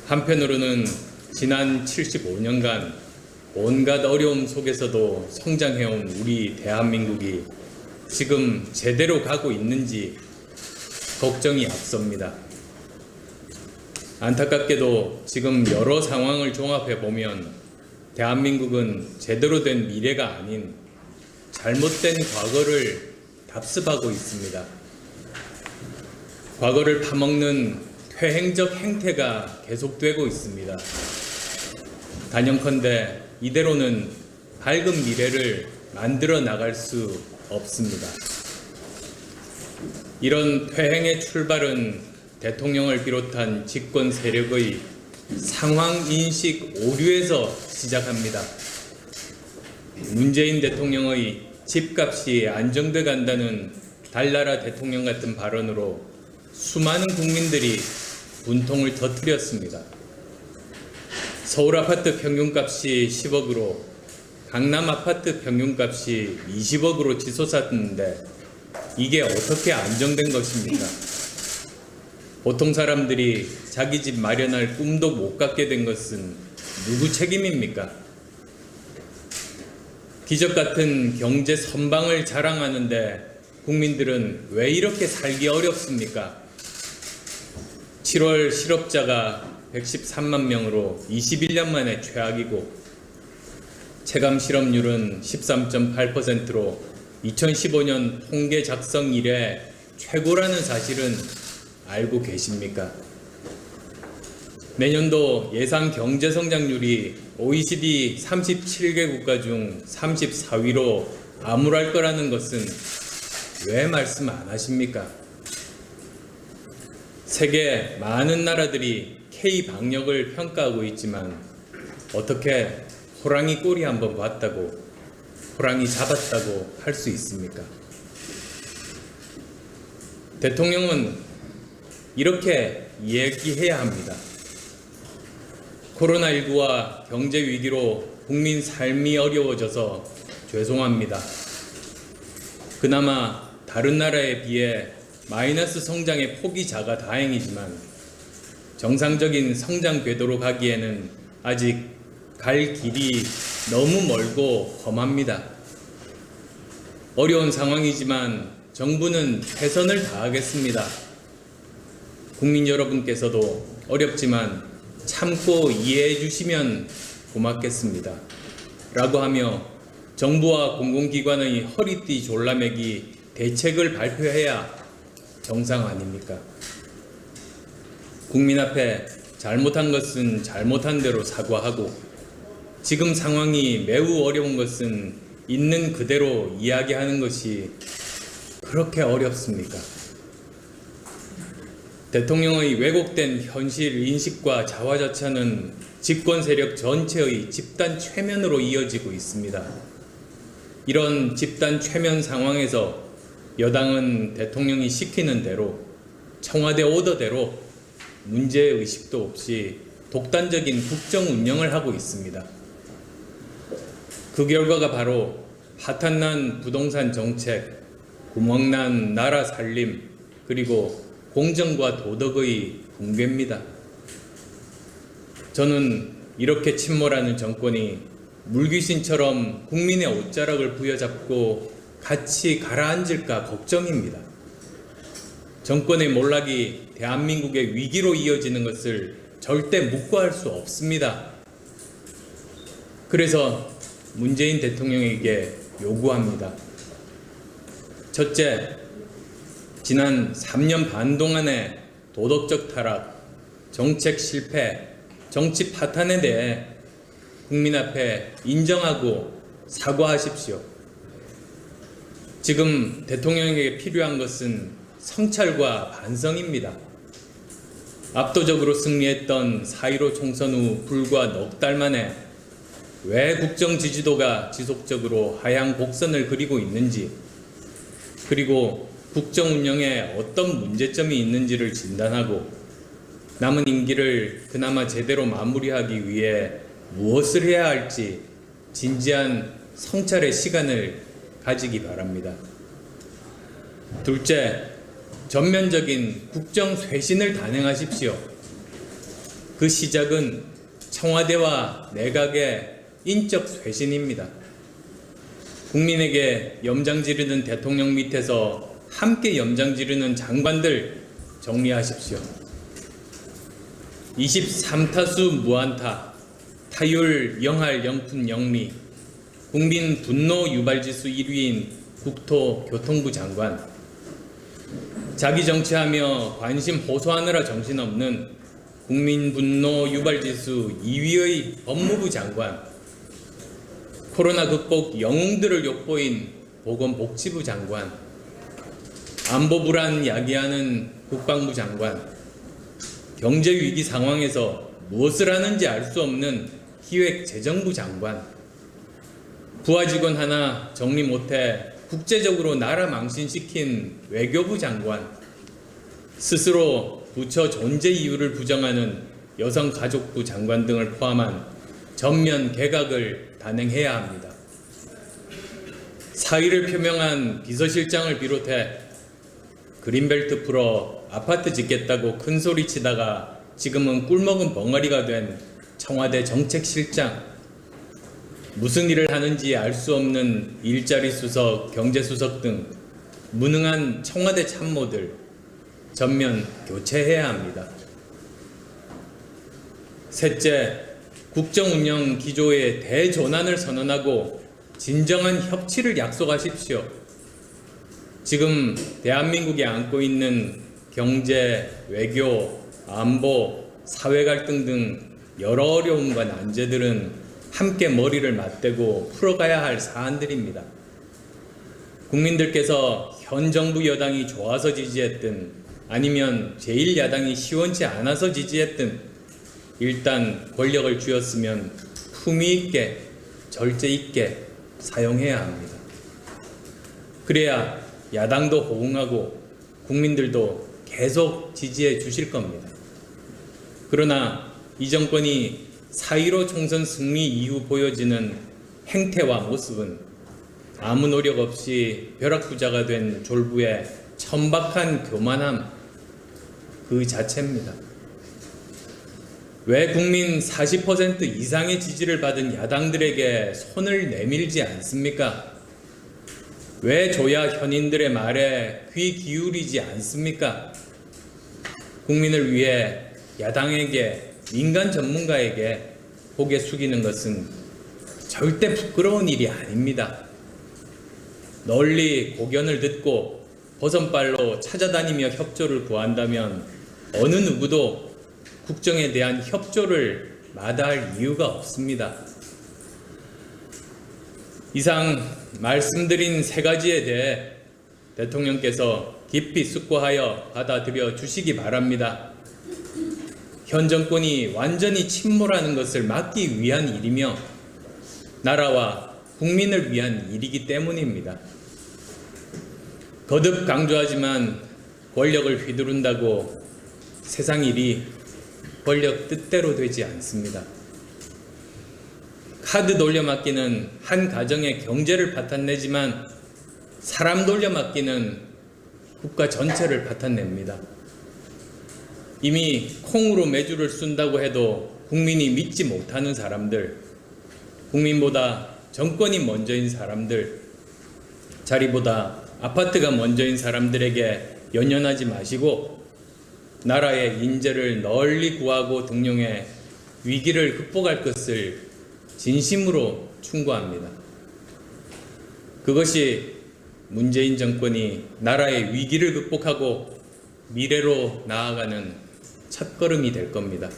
한편으로는 지난 75년간 온갖 어려움 속에서도 성장해온 우리 대한민국이 지금 제대로 가고 있는지 걱정이 앞섭니다. 안타깝게도 지금 여러 상황을 종합해 보면 대한민국은 제대로 된 미래가 아닌 잘못된 과거를 답습하고 있습니다. 과거를 파먹는 퇴행적 행태가 계속되고 있습니다. 단연컨대 이대로는 밝은 미래를 만들어 나갈 수 없습니다. 이런 퇴행의 출발은 대통령을 비롯한 집권 세력의 상황인식 오류에서 시작합니다. 문재인 대통령의 집값이 안정돼 간다는 달나라 대통령 같은 발언으로 수많은 국민들이 분통을 터뜨렸습니다. 서울 아파트 평균값이 10억으로 강남 아파트 평균값이 20억으로 치솟았는데 이게 어떻게 안정된 것입니까? 보통 사람들이 자기 집 마련할 꿈도 못 갖게 된 것은 누구 책임입니까? 기적 같은 경제 선방을 자랑하는데 국민들은 왜 이렇게 살기 어렵습니까? 7월 실업자가 113만 명으로 21년 만에 최악이고 체감 실업률은 13.8%로 2015년 통계 작성 이래 최고라는 사실은 알고 계십니까? 내년도 예상 경제 성장률이 OECD 37개 국가 중 34위로 암울할 거라는 것은 왜 말씀 안 하십니까? 세계 많은 나라들이 K-방역을 평가하고 있지만 어떻게 호랑이 꼬리 한번 봤다고 호랑이 잡았다고 할 수 있습니까? 대통령은 이렇게 얘기해야 합니다. 코로나19와 경제 위기로 국민 삶이 어려워져서 죄송합니다. 그나마 다른 나라에 비해 마이너스 성장의 폭이 작아 다행이지만 정상적인 성장 궤도로 가기에는 아직 갈 길이 너무 멀고 험합니다. 어려운 상황이지만 정부는 최선을 다하겠습니다. 국민 여러분께서도 어렵지만 참고 이해해 주시면 고맙겠습니다. 라고 하며 정부와 공공기관의 허리띠 졸라매기 대책을 발표해야 정상 아닙니까? 국민 앞에 잘못한 것은 잘못한 대로 사과하고 지금 상황이 매우 어려운 것은 있는 그대로 이야기하는 것이 그렇게 어렵습니까? 대통령의 왜곡된 현실 인식과 자화자찬은 집권 세력 전체의 집단 최면으로 이어지고 있습니다. 이런 집단 최면 상황에서 여당은 대통령이 시키는 대로 청와대 오더대로 문제의식도 없이 독단적인 국정 운영을 하고 있습니다. 그 결과가 바로 파탄난 부동산 정책, 구멍난 나라 살림, 그리고 공정과 도덕의 붕괴입니다. 저는 이렇게 침몰하는 정권이 물귀신처럼 국민의 옷자락을 부여잡고 같이 가라앉을까 걱정입니다. 정권의 몰락이 대한민국의 위기로 이어지는 것을 절대 묵과할 수 없습니다. 그래서 문재인 대통령에게 요구합니다. 첫째, 지난 3년 반 동안의 도덕적 타락, 정책 실패, 정치 파탄에 대해 국민 앞에 인정하고 사과하십시오. 지금 대통령에게 필요한 것은 성찰과 반성입니다. 압도적으로 승리했던 4.15 총선 후 불과 넉 달 만에 왜 국정 지지도가 지속적으로 하향 곡선을 그리고 있는지, 그리고 국정 운영에 어떤 문제점이 있는지를 진단하고 남은 임기를 그나마 제대로 마무리하기 위해 무엇을 해야 할지 진지한 성찰의 시간을 가지기 바랍니다. 둘째, 전면적인 국정 쇄신을 단행하십시오. 그 시작은 청와대와 내각의 인적 쇄신입니다. 국민에게 염장 지르는 대통령 밑에서 함께 염장 지르는 장관들 정리하십시오. 23타수 무안타, 타율 0할 0푼 0리, 국민 분노 유발지수 1위인 국토교통부 장관, 자기 정치하며 관심 호소하느라 정신없는 국민 분노 유발지수 2위의 법무부 장관, 코로나 극복 영웅들을 욕보인 보건복지부 장관, 안보 불안 야기하는 국방부 장관, 경제 위기 상황에서 무엇을 하는지 알 수 없는 기획재정부 장관, 부하 직원 하나 정리 못해 국제적으로 나라 망신시킨 외교부 장관, 스스로 부처 존재 이유를 부정하는 여성가족부 장관 등을 포함한 전면 개각을 단행해야 합니다. 사의를 표명한 비서실장을 비롯해 그린벨트 풀어 아파트 짓겠다고 큰소리치다가 지금은 꿀먹은 벙어리가 된 청와대 정책실장, 무슨 일을 하는지 알 수 없는 일자리 수석, 경제수석 등 무능한 청와대 참모들 전면 교체해야 합니다. 셋째, 국정운영 기조의 대전환을 선언하고 진정한 협치를 약속하십시오. 지금 대한민국이 안고 있는 경제, 외교, 안보, 사회 갈등 등 여러 어려움과 난제들은 함께 머리를 맞대고 풀어가야 할 사안들입니다. 국민들께서 현 정부 여당이 좋아서 지지했든 아니면 제1야당이 시원치 않아서 지지했든 일단 권력을 쥐었으면 품위 있게, 절제 있게 사용해야 합니다. 그래야 야당도 호응하고 국민들도 계속 지지해 주실 겁니다. 그러나 이 정권이 4.15 총선 승리 이후 보여지는 행태와 모습은 아무 노력 없이 벼락부자가 된 졸부의 천박한 교만함 그 자체입니다. 왜 국민 40% 이상의 지지를 받은 야당들에게 손을 내밀지 않습니까? 왜 조야 현인들의 말에 귀 기울이지 않습니까? 국민을 위해 야당에게, 민간 전문가에게 고개 숙이는 것은 절대 부끄러운 일이 아닙니다. 널리 고견을 듣고 버선발로 찾아다니며 협조를 구한다면 어느 누구도 국정에 대한 협조를 마다할 이유가 없습니다. 이상 말씀드린 세 가지에 대해 대통령께서 깊이 숙고하여 받아들여 주시기 바랍니다. 현 정권이 완전히 침몰하는 것을 막기 위한 일이며 나라와 국민을 위한 일이기 때문입니다. 거듭 강조하지만 권력을 휘두른다고 세상 일이 권력 뜻대로 되지 않습니다. 카드 돌려막기는 한 가정의 경제를 파탄내지만 사람 돌려막기는 국가 전체를 파탄냅니다. 이미 콩으로 매주를 쓴다고 해도 국민이 믿지 못하는 사람들, 국민보다 정권이 먼저인 사람들, 자리보다 아파트가 먼저인 사람들에게 연연하지 마시고 나라의 인재를 널리 구하고 등용해 위기를 극복할 것을 진심으로 충고합니다. 그것이 문재인 정권이 나라의 위기를 극복하고 미래로 나아가는 첫걸음이 될 겁니다.